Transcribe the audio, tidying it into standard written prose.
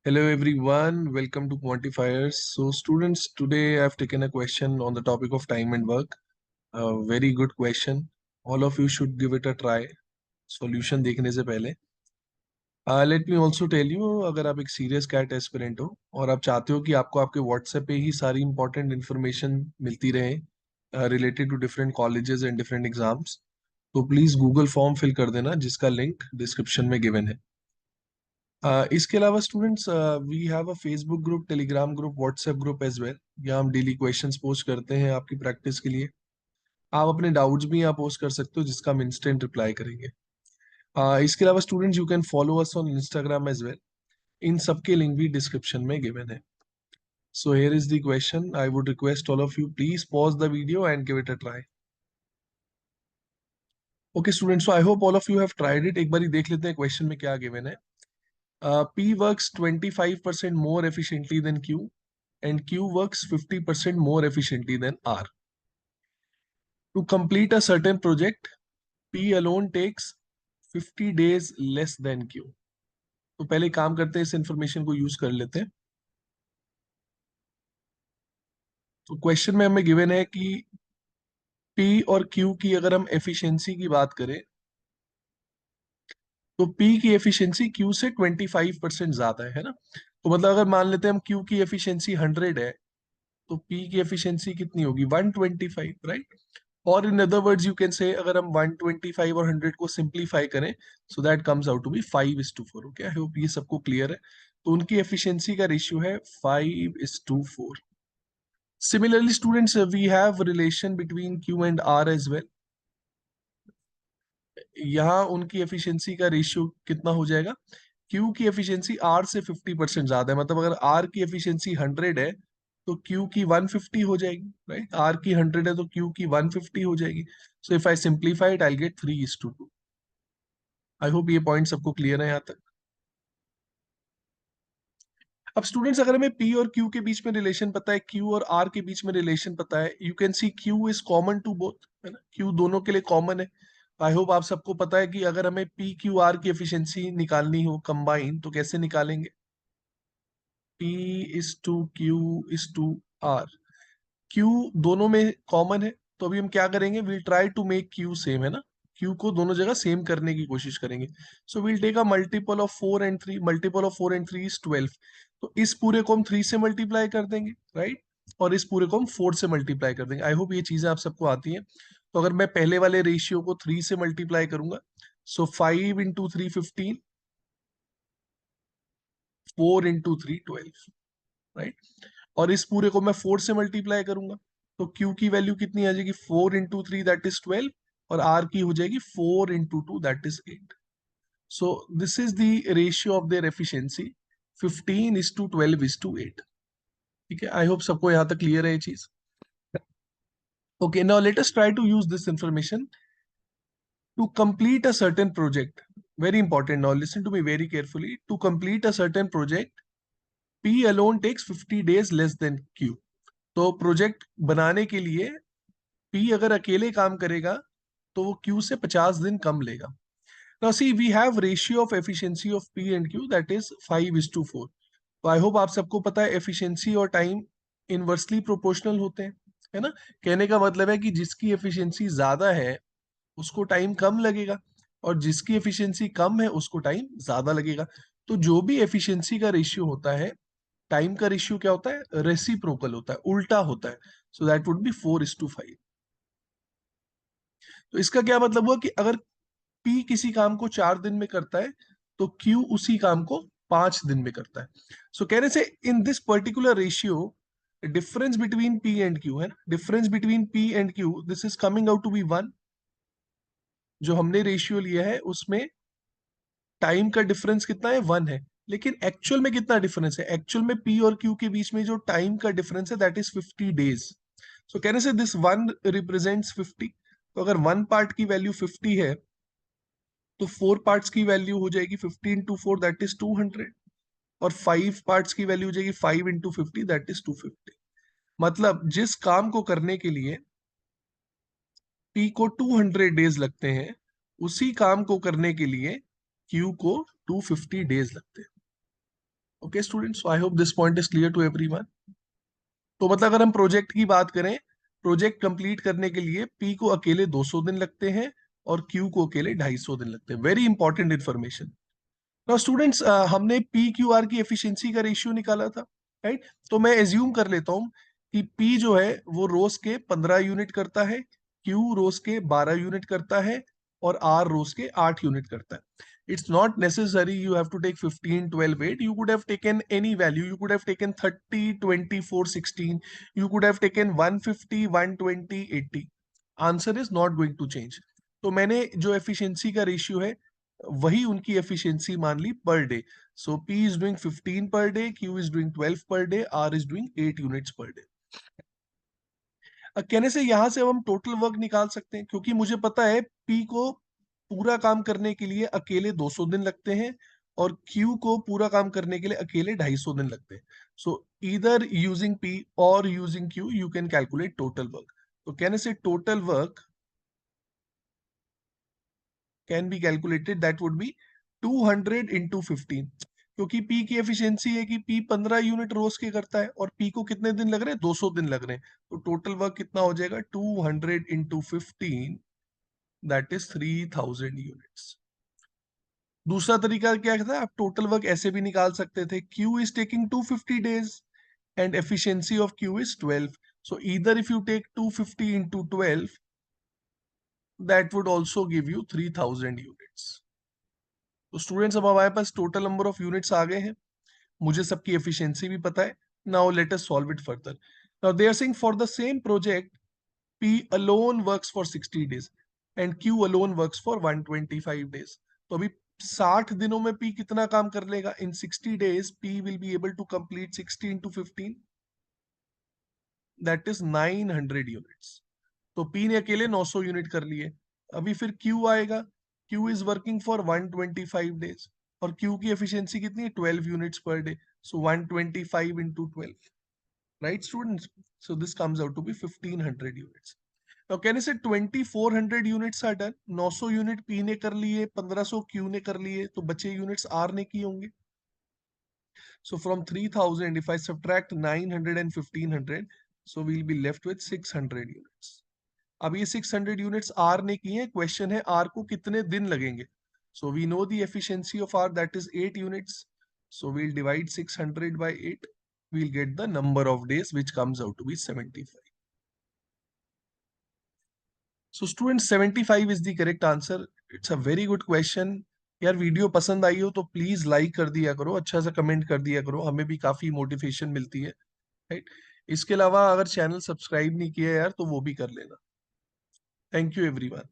Hello everyone, welcome to Quantifiers. So students, today I've taken a question on the topic of time and work. A very good question. All of you should give it a try. Solution देखने से पहले. Let me also tell you, अगर आप एक serious cat aspirant हो और आप चाहते हो कि आपको आपके व्हाट्सएप पे ही सारी इंपॉर्टेंट इन्फॉर्मेशन मिलती रहे related to different colleges and different exams, तो प्लीज गूगल फॉर्म फिल कर देना जिसका लिंक डिस्क्रिप्शन में गिवन है. इसके अलावा students, we have a Facebook group, Telegram group, WhatsApp group as well. यहाँ हम डेली क्वेश्चंस पोस्ट करते हैं आपकी प्रैक्टिस के लिए. आप अपने डाउट्स भी यहाँ पोस्ट कर सकते हो जिसका हम इंस्टेंट रिप्लाई करेंगे. इसके अलावा students, you can follow us on Instagram as well. इन सबके लिंक भी डिस्क्रिप्शन में गिवन है. So here is the question. I would request all of you, please pause the video and give it a try. Okay students, so I hope all of you have tried it. एक बार देख लेते हैं question में क्या given है. P works 25% more efficiently than Q, and Q works 50% more efficiently than R. To complete a certain project, P alone takes 50 days less than Q. तो पहले काम करते हैं, इस इंफॉर्मेशन को यूज कर लेते हैं. तो क्वेश्चन में हमें गिवन है कि P और Q की अगर हम एफिशिएंसी की बात करें तो P की एफिशिएंसी Q से 25% ज्यादा है ना. तो मतलब अगर मान लेते हैं हम Q की एफिशिएंसी 100 है तो P की एफिशिएंसी कितनी होगी, 125, राइट. और in other words you can say, अगर हम 125 और 100 को सिंप्लीफाई करें so that comes out to be 5:4. Okay, I hope ये सबको क्लियर है. तो उनकी एफिशिएंसी का रेशियो है 5:4. Similarly students, we have relation between Q and R as well. यहाँ उनकी एफिशिएंसी का रेशियो कितना हो जाएगा, Q की एफिशिएंसी R से 50% ज्यादा है. मतलब अगर R की एफिशिएंसी 100 है तो Q की 150 हो जाएगी, राइट. R की 100 है तो Q की 150 हो जाएगी. So if I simplify it I get 3:2. I hope ये पॉइंट सबको क्लियर है यहाँ तक. अब स्टूडेंट्स, अगर हमें P और Q के बीच में रिलेशन पता है, Q और R के बीच में रिलेशन पता है, you can see Q is common to both, है ना. Q दोनों के लिए कॉमन है. आई होप आप सबको पता है कि अगर हमें PQR की एफिशिएंसी निकालनी हो कंबाइन तो कैसे निकालेंगे. P/Q/R. Q दोनों में कॉमन है तो अभी हम क्या करेंगे, will try to make Q same, है ना. Q को दोनों जगह सेम करने की कोशिश करेंगे. So will take a multiple of 4 and 3. Multiple of 4 and 3 is 12. तो इस पूरे को हम 3 से मल्टीप्लाई कर देंगे, राइट. और इस पूरे को हम 4 से मल्टीप्लाई कर देंगे. आई होप ये चीजें आप सबको आती हैं. तो अगर मैं पहले वाले रेशियो को 3 से मल्टीप्लाई करूंगा सो 5 × 3 15, 4 × 3 12, राइट. और इस पूरे को मैं 4 से मल्टीप्लाई करूंगा तो Q की वैल्यू कितनी आ जाएगी, 4 × 3 दैट इज 12. और R की हो जाएगी 4 × 2 that is 8. So this is the ratio of their efficiency, 15:12:8. ठीक है, आई होप सबको यहाँ तक क्लियर है ये चीज. Okay, now let us try to use this information to complete a certain project. Very important. Now listen to me very carefully. To complete a certain project, P alone takes 50 days less than Q. तो project बनाने के लिए P अगर अकेले काम करेगा तो वो Q से 50 दिन कम लेगा. Now see, we have ratio of efficiency of P and Q that is 5:4. तो आई होप आप सबको पता है एफिशिएंसी और टाइम इनवर्सली प्रोपोर्शनल होते हैं, है ना. कहने का मतलब है कि जिसकी एफिशिएंसी ज्यादा है उसको टाइम कम लगेगा और जिसकी एफिशिएंसी कम है उसको टाइम ज्यादा लगेगा. तो जो भी एफिशिएंसी का रेशियो होता है, टाइम का रेशियो क्या होता है, रेसिप्रोकल होता है, उल्टा होता है. So that would be 4:5. तो इसका क्या मतलब हुआ कि अगर P किसी काम को 4 दिन में करता है तो Q उसी काम को 5 दिन में करता है. सो कहने से in this particular ratio difference between P and Q, है ना, difference between P and Q, this is coming out to be 1. जो हमने रेशियो लिया है उसमें टाइम का डिफरेंस कितना है, 1 है. लेकिन एक्चुअल में कितना डिफरेंस है, एक्चुअल में P और Q के बीच में जो टाइम का डिफरेंस है दैट इज 50 डेज. सो कहने से दिस 1 रिप्रेजेंट्स 50. तो अगर 1 पार्ट की वैल्यू 50 है तो 4 पार्ट्स की वैल्यू हो जाएगी 50 × 4 दैट इज 200. और 5 पार्ट्स की वैल्यू हो जाएगी 5 × 50 दैट इज 250. मतलब जिस काम को करने के लिए P को 200 डेज लगते हैं उसी काम को करने के लिए Q को 250 डेज लगते हैं. Okay students, I hope this point is clear to everyone. तो मतलब अगर हम प्रोजेक्ट की बात करें, प्रोजेक्ट कंप्लीट करने के लिए पी को अकेले 200 दिन लगते हैं और क्यू को अकेले 250 दिन लगते हैं। Very important information. Now students, हमने पी क्यू आर की एफिशिएंसी का रेशियो निकाला था, राइट? तो मैं एज्यूम कर लेता हूं कि पी जो है वो रोज के 15 यूनिट करता है, क्यू रोज के 12 यूनिट करता है और आर रोज के 8 यूनिट करता है। It's not necessary you have to take 15, 12, 8. You could have taken any value. You could have taken 30, 24, 16. You could have taken 150, 120, 80. Answer is not going to change. तो मैंने जो एफिशिएंसी का रेशियो है वही उनकी एफिशिएंसी मान ली per day. So P is doing 15 per day, Q is doing 12 per day, R is doing 8 units per day. कहने से यहां से अब हम टोटल वर्क निकाल सकते हैं, क्योंकि मुझे पता है पी को पूरा काम करने के लिए अकेले 200 दिन लगते हैं और क्यू को पूरा काम करने के लिए अकेले 250 दिन लगते हैं। सो ईदर यूजिंग पी और using Q U can calculate total work. तो कहने से total work can be calculated, that would be 200 into 15। क्योंकि पी की एफिशिएंसी है कि पी 15 यूनिट रोज के करता है और पी को कितने दिन लग रहे हैं, 200 दिन लग रहे हैं। तो टोटल वर्क कितना हो जाएगा, 200 इंटू 15, दैट इज 3000 यूनिट्स। दूसरा तरीका क्या था, आप टोटल वर्क ऐसे भी निकाल सकते थे, Q is taking 250 days and efficiency of Q is 12। So either if you take 250 into 12, that would also give you 3000 units. तो स्टूडेंट्स, अब हमारे पास टोटल नंबर ऑफ यूनिट्स आ गए हैं, मुझे सबकी एफिशिएंसी भी पता है। Now let us solve it further. Now they are saying for the same project P alone works for 60 days and Q alone works for 125 days. तो अभी 60 दिनों में P कितना काम कर लेगा? In 60 days P will be able to complete 60 into 15, that is 900 units. तो P ने अकेले 900 यूनिट कर लिए। अभी फिर Q आएगा, Q is working for 125 days और Q की एफिशिएंसी कितनी है, 12 units per day. So 125 into 12, right students? So this comes out to be 1500 units. तो कहने से 2400 units are done. 900 unit P ने कर लिए, 1500 क्यू ने कर लिए, तो बचे यूनिट्स आर ने किए होंगे। So from 3000 if I subtract 900 and 1500, so we'll be left with 600 units. अब ये 600 यूनिट्स आर ने किए हैं, क्वेश्चन है आर को कितने दिन लगेंगे। So we know the efficiency of R, that is 8 units. So we'll divide 600 by 8, we'll get the number of days which comes out to be 75. So students, 75 is the correct answer. It's a very good question. यार video पसंद आई हो तो please like कर दिया करो, अच्छा सा comment कर दिया करो, हमें भी काफी मोटिवेशन मिलती है, राइट? इसके अलावा अगर चैनल सब्सक्राइब नहीं किया यार तो वो भी कर लेना। Thank you everyone.